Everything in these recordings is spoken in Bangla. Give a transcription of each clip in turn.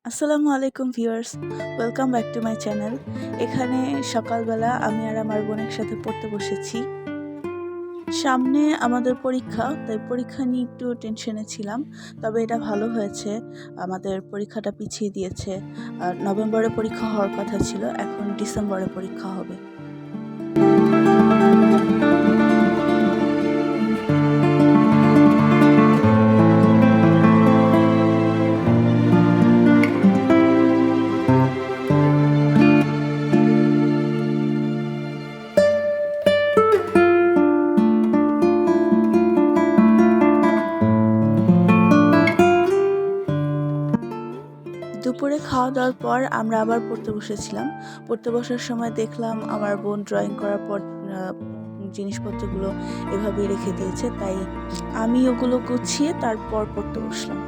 আসসালামু আলাইকুম viewers, welcome back to my channel. এখানে সকালবেলা আমি আর আমার বোন একসাথে পড়তে বসেছি। সামনে আমাদের পরীক্ষা, তাই পরীক্ষা নিয়ে একটু টেনশনে ছিলাম। তবে এটা ভালো হয়েছে, আমাদের পরীক্ষাটা পিছিয়ে দিয়েছে। নভেম্বরে পরীক্ষা হওয়ার কথা ছিল, এখন ডিসেম্বরে পরীক্ষা হবে। দুপুরে খাওয়া দাওয়ার পর আমরা আবার পড়তে বসেছিলাম। পড়তে বসার সময় দেখলাম আমার বোন ড্রয়িং করার পর জিনিসপত্রগুলো এভাবেই রেখে দিয়েছে, তাই আমি ওগুলো গুছিয়ে তারপর পড়তে বসলাম।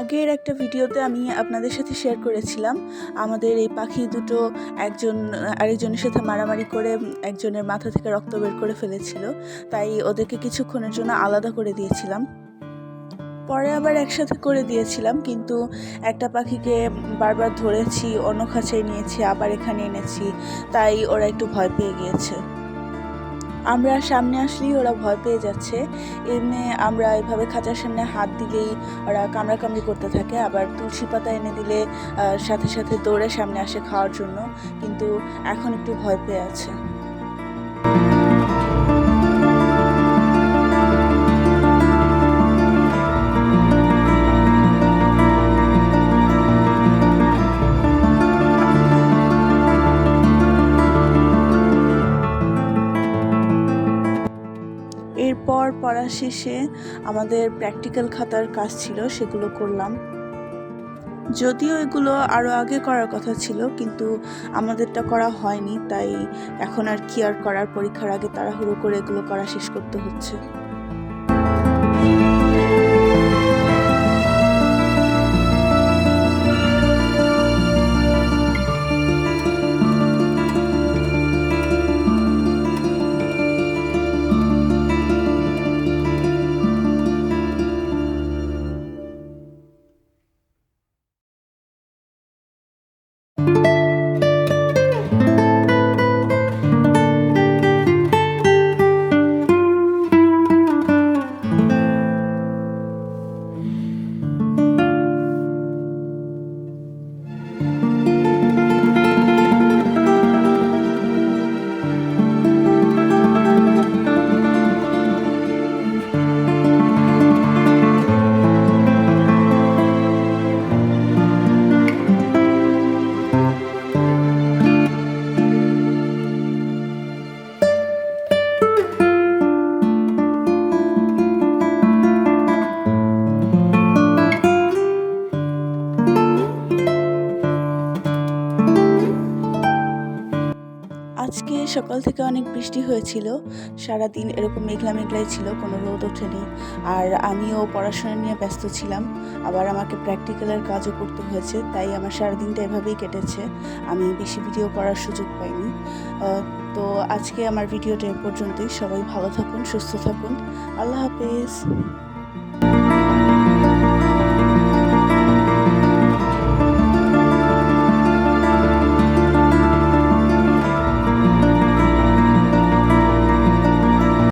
আগের একটা ভিডিওতে আমি আপনাদের সাথে শেয়ার করেছিলাম আমাদের এই পাখি দুটো একজন আরেকজনের সাথে মারামারি করে একজনের মাথা থেকে রক্ত বের করে ফেলেছিল, তাই ওদেরকে কিছুক্ষণের জন্য আলাদা করে দিয়েছিলাম। পরে আবার একসাথে করে দিয়েছিলাম, কিন্তু একটা পাখিকে বারবার ধরেছি, অন্য খাঁচায় নিয়েছি, আবার এখানে এনেছি, তাই ওরা একটু ভয় পেয়ে গিয়েছে। আমরা সামনে আসলেই ওরা ভয় পেয়ে যাচ্ছে। এমনি আমরা এভাবে খাঁচার সামনে হাত দিলেই ওরা কামড়াকামড়ি করতে থাকে, আবার তুলসী পাতা এনে দিলে সাথে সাথে দৌড়ে সামনে আসে খাওয়ার জন্য, কিন্তু এখন একটু ভয় পেয়ে আছে। এরপর পড়া শেষে আমাদের প্র্যাকটিক্যাল খাতার কাজ ছিল, সেগুলো করলাম। যদিও এগুলো আরও আগে করার কথা ছিল, কিন্তু আমাদেরটা করা হয়নি, তাই এখন আর কি আর করার, পরীক্ষার আগে তাড়াহুড়ো করে এগুলো করা শেষ করতে হচ্ছে। সকাল থেকে অনেক বৃষ্টি হয়েছিল, সারাদিন এরকম মেঘলা মেঘলাই ছিল, কোনো রোদ ওঠেনি। আর আমিও পড়াশোনা নিয়ে ব্যস্ত ছিলাম, আবার আমাকে প্র্যাকটিক্যালের কাজও করতে হয়েছে, তাই আমার সারাদিনটা এভাবেই কেটেছে। আমি বেশি ভিডিও করার সুযোগ পাইনি। তো আজকে আমার ভিডিওটা এ পর্যন্তই। সবাই ভালো থাকুন, সুস্থ থাকুন। আল্লাহ হাফেজ।